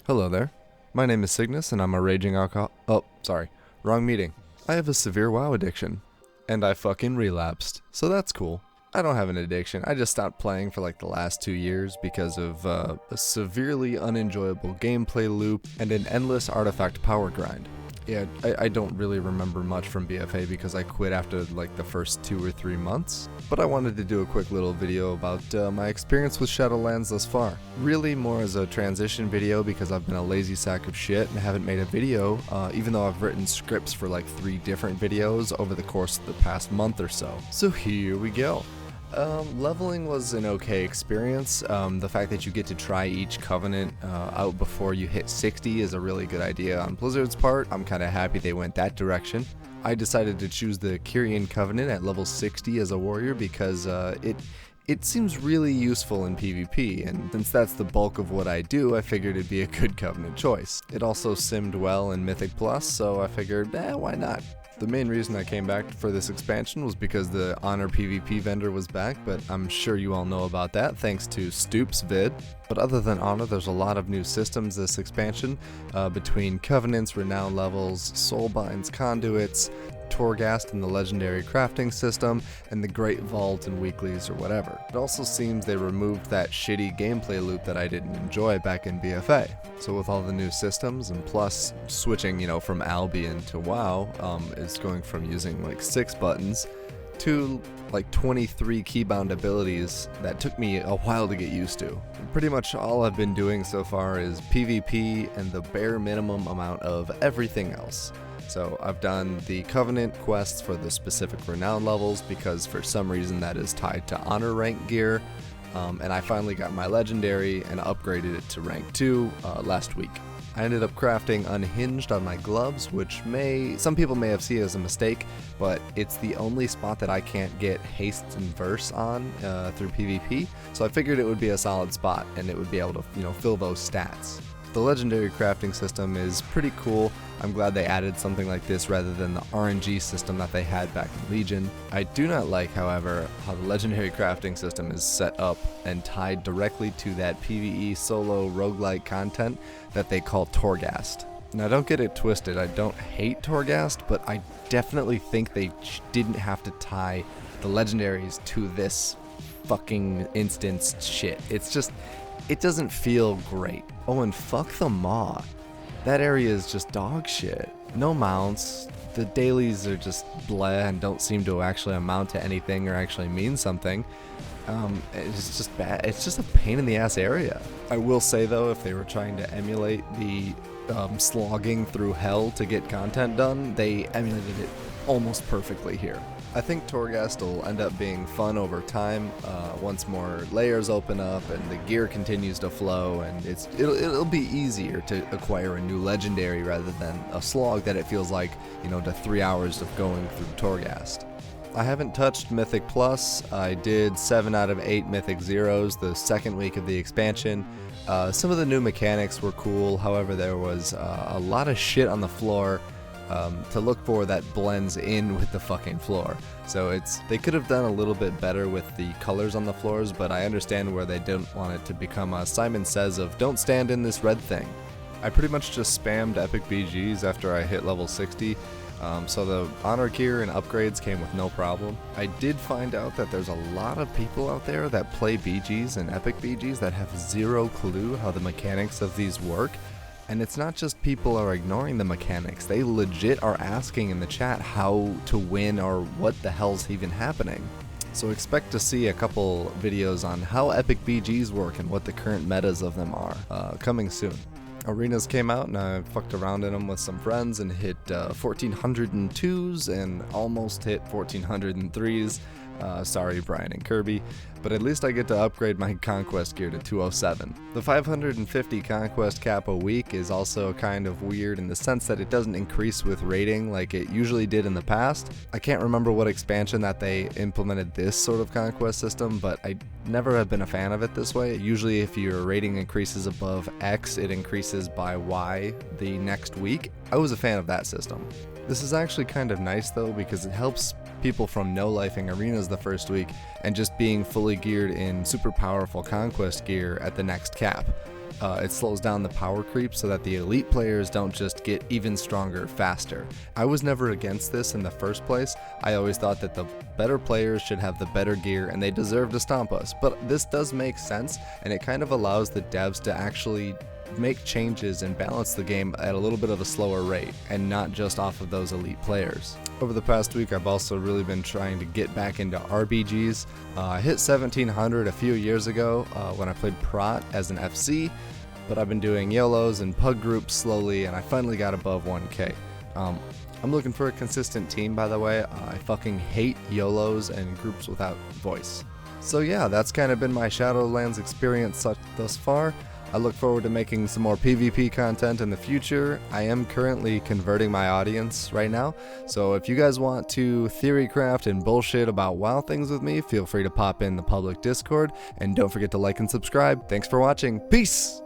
Hello there. My name is Cygnus and I'm a raging alcohol- wrong meeting. I have a severe WoW addiction. And I fucking relapsed, so that's cool. I don't have an addiction, I just stopped playing for like the last 2 years because of a severely unenjoyable gameplay loop and an endless artifact power grind. Yeah, I don't really remember much from BFA because I quit after like the first 2 or 3 months, but I wanted to do a quick little video about my experience with Shadowlands thus far. Really more as a transition video because I've been a lazy sack of shit and haven't made a video, even though I've written scripts for like 3 different videos over the course of the past month or so. So here we go. Leveling was an okay experience. The fact that you get to try each covenant out before you hit 60 is a really good idea on Blizzard's part. I'm kind of happy they went that direction. I decided to choose the Kyrian Covenant at level 60 as a warrior because it seems really useful in PvP, and since that's the bulk of what I do, I figured it'd be a good covenant choice. It also simmed well in Mythic Plus, so I figured, why not? The main reason I came back for this expansion was because the Honor PvP vendor was back, but I'm sure you all know about that thanks to Stoop's vid. But other than Honor, there's a lot of new systems this expansion, between Covenants, Renown levels, Soulbinds, Conduits, Torghast and the legendary crafting system, and the Great Vault and weeklies or whatever. It also seems they removed that shitty gameplay loop that I didn't enjoy back in BFA. So with all the new systems, and plus switching, from Albion to WoW, is going from using like 6 buttons to like 23 keybound abilities that took me a while to get used to. Pretty much all I've been doing so far is PvP and the bare minimum amount of everything else. So I've done the Covenant quests for the specific Renown levels because for some reason that is tied to Honor rank gear, and I finally got my Legendary and upgraded it to rank 2 last week. I ended up crafting Unhinged on my gloves, which some people may have seen as a mistake, but it's the only spot that I can't get Haste and Verse on through PvP, so I figured it would be a solid spot and it would be able to fill those stats. The legendary crafting system is pretty cool. I'm glad they added something like this rather than the RNG system that they had back in Legion. I do not like, however, how the legendary crafting system is set up and tied directly to that PvE solo roguelike content that they call Torghast. Now don't get it twisted, I don't hate Torghast, but I definitely think they didn't have to tie the legendaries to this fucking instance shit. It doesn't feel great. Oh, and fuck the Maw. That area is just dog shit. No mounts. The dailies are just bleh and don't seem to actually amount to anything or actually mean something. It's just bad. It's just a pain in the ass area. I will say though, if they were trying to emulate the slogging through hell to get content done, they emulated it almost perfectly here. I think Torghast will end up being fun over time once more layers open up and the gear continues to flow, and it'll be easier to acquire a new legendary rather than a slog that it feels like, the 3 hours of going through Torghast. I haven't touched Mythic Plus. I did 7 out of 8 Mythic Zeros the second week of the expansion. Some of the new mechanics were cool, however there was a lot of shit on the floor to look for that blends in with the fucking floor. So they could have done a little bit better with the colors on the floors, but I understand where they didn't want it to become a Simon Says of don't stand in this red thing. I pretty much just spammed epic BGs after I hit level 60, so the honor gear and upgrades came with no problem. I did find out that there's a lot of people out there that play BGs and epic BGs that have zero clue how the mechanics of these work. And it's not just people are ignoring the mechanics, they legit are asking in the chat how to win or what the hell's even happening. So expect to see a couple videos on how epic BGs work and what the current metas of them are, coming soon. Arenas came out and I fucked around in them with some friends and hit 1402s and almost hit 1403s. Sorry Brian and Kirby, but at least I get to upgrade my Conquest gear to 207. The 550 Conquest cap a week is also kind of weird in the sense that it doesn't increase with rating like it usually did in the past. I can't remember what expansion that they implemented this sort of Conquest system, but I never have been a fan of it this way. Usually if your rating increases above X, it increases by Y the next week. I was a fan of that system. This is actually kind of nice though because it helps people from no-lifing arenas the first week and just being fully geared in super powerful Conquest gear at the next cap. it slows down the power creep so that the elite players don't just get even stronger faster. I was never against this in the first place. I always thought that the better players should have the better gear and they deserve to stomp us, but this does make sense, and it kind of allows the devs to actually make changes and balance the game at a little bit of a slower rate and not just off of those elite players. Over the past week, I've also really been trying to get back into RBGs. I hit 1700 a few years ago when I played Prot as an FC, but I've been doing YOLOs and pug groups slowly, and I finally got above 1k. I'm looking for a consistent team, by the way. I fucking hate YOLOs and groups without voice. So yeah, that's kind of been my Shadowlands experience thus far. I look forward to making some more PvP content in the future. I am currently converting my audience right now, so if you guys want to theorycraft and bullshit about WoW things with me, feel free to pop in the public Discord, and don't forget to like and subscribe. Thanks for watching. Peace!